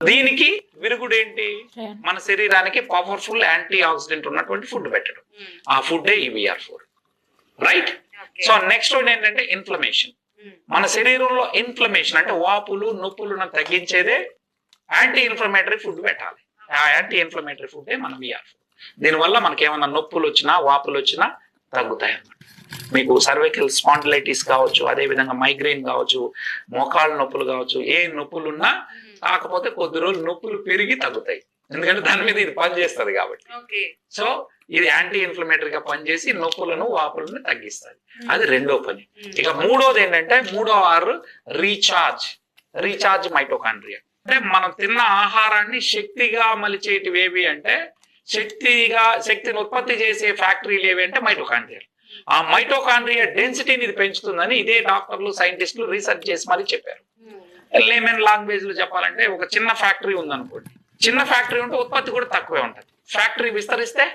దీనికి విరుగుడు ఏంటి? మన శరీరానికి పవర్ఫుల్ యాంటీ ఆక్సిడెంట్ ఉన్నటువంటి ఫుడ్ పెట్టడం. ఆ ఫుడ్డే ఈ VR4, రైట్? సో నెక్స్ట్ ఏంటంటే ఇన్ఫ్లమేషన్. మన శరీరంలో ఇన్ఫ్లమేషన్ అంటే వాపులు నొప్పులను తగ్గించేదే యాంటీ ఇన్ఫ్లమేటరీ ఫుడ్ పెట్టాలి. ఆ యాంటీ ఇన్ఫ్లమేటరీ ఫుడ్డే మన VR4. దీనివల్ల మనకి ఏమైనా నొప్పులు వచ్చినా వాపులు వచ్చినా తగ్గుతాయి అన్నమాట. మీకు సర్వైకల్ స్పాండిలైటిస్ కావచ్చు, అదే విధంగా మైగ్రేన్ కావచ్చు, మోకాళ్ళ నొప్పులు కావచ్చు, ఏ నొప్పులు ఉన్నా కాకపోతే కొద్ది రోజులు నొప్పులు పెరిగి తగ్గుతాయి, ఎందుకంటే దాని మీద ఇది పనిచేస్తుంది కాబట్టి. సో ఇది యాంటీ ఇన్ఫ్లమేటరీగా పనిచేసి నొప్పులను వాపులను తగ్గిస్తుంది. అది రెండో పని. ఇక మూడోది ఏంటంటే రీఛార్జ్ మైటోకాండ్రియా. అంటే మనం తిన్న ఆహారాన్ని శక్తిగా మలిచేటివి ఏవి అంటే, శక్తిని ఉత్పత్తి చేసే ఫ్యాక్టరీలు ఏవి అంటే మైటోకాండ్రియా. ఆ మైటోకాండ్రియా డెన్సిటీని ఇది పెంచుతుందని ఇదే డాక్టర్లు సైంటిస్టులు రీసెర్చ్ చేసి మరీ చెప్పారు. లేమన్ లాంగ్వేజ్ లో చెప్పాలంటే ఒక చిన్న ఫ్యాక్టరీ ఉందనుకోండి, చిన్న ఫ్యాక్టరీ ఉంటే ఉత్పత్తి కూడా తక్కువే ఉంటుంది. ఫ్యాక్టరీ విస్తరిస్తే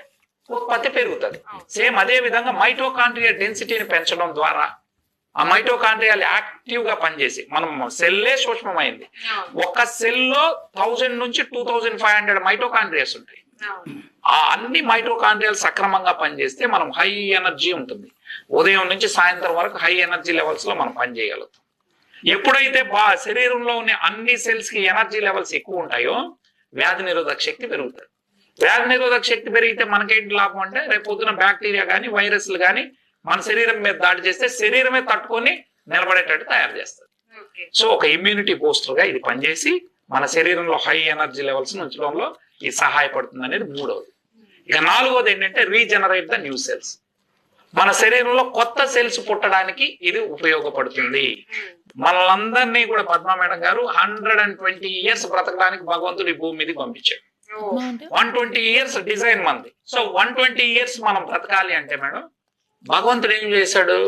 ఉత్పత్తి పెరుగుతుంది. సేమ్ అదే విధంగా మైటోకాండ్రియా డెన్సిటీని పెంచడం ద్వారా ఆ మైటోకాండ్రియాలు యాక్టివ్ గా పనిచేసి, మనం సెల్లే సూక్ష్మమైంది. ఒక సెల్లో 1000 నుంచి 2500 మైటోకాండ్రియాస్ ఉంటాయి. ఆ అన్ని మైటోకాండ్రియాలు సక్రమంగా పనిచేస్తే మనం హై ఎనర్జీ ఉంటుంది. ఉదయం నుంచి సాయంత్రం వరకు హై ఎనర్జీ లెవెల్స్ లో మనం పనిచేయగలుగుతాం. ఎప్పుడైతే శరీరంలో ఉన్న అన్ని సెల్స్ కి ఎనర్జీ లెవెల్స్ ఎక్కువ ఉంటాయో వ్యాధి నిరోధక శక్తి పెరుగుతుంది. వ్యాధి నిరోధక శక్తి పెరిగితే మనకేంటి లాభం అంటే, రేపు పొద్దున బ్యాక్టీరియా కానీ వైరస్లు కానీ మన శరీరం మీద దాడి చేస్తే శరీరమే తట్టుకొని నిలబడేటట్టు తయారు చేస్తుంది. సో ఒక ఇమ్యూనిటీ బూస్టర్ గా ఇది పనిచేసి మన శరీరంలో హై ఎనర్జీ లెవెల్స్ ఉంచడంలో ఇది సహాయపడుతుంది అనేది మూడవది. ఇక నాలుగోది ఏంటంటే రీజనరేట్ ద న్యూ సెల్స్. మన శరీరంలో కొత్త సెల్స్ పుట్టడానికి ఇది ఉపయోగపడుతుంది. మనలందరినీ కూడా పద్మా మేడం గారు 120 years బ్రతకడానికి భగవంతుడు ఈ భూమి మీదకి పంపించాడు. 120 years డిజైన్ మంది. సో 120 years మనం బ్రతకాలి అంటే మేడం, భగవంతుడు ఏం చేశాడు,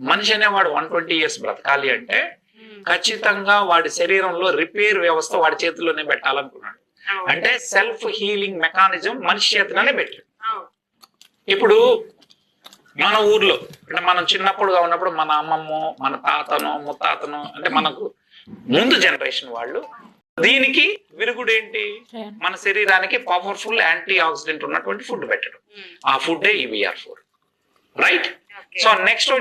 మనిషి అనేవాడు 120 years బ్రతకాలి అంటే ఖచ్చితంగా వాడి శరీరంలో రిపేర్ వ్యవస్థ వాడి చేతిలోనే పెట్టాలనుకున్నాడు. అంటే సెల్ఫ్ హీలింగ్ మెకానిజం మనిషి చేతిలోనే పెట్టాడు. ఇప్పుడు మన ఊర్లో అంటే మనం చిన్నప్పుడుగా ఉన్నప్పుడు మన అమ్మమ్మ, మన తాతను, ముత్తాతను, అంటే మనకు ముందు జనరేషన్ వాళ్ళు, దీనికి విరుగుడు ఏంటి? మన శరీరానికి పవర్ఫుల్ యాంటీ ఆక్సిడెంట్ ఉన్నటువంటి ఫుడ్ పెట్టడం. ఆ ఫుడ్డే ఈ VR4, రైట్? So next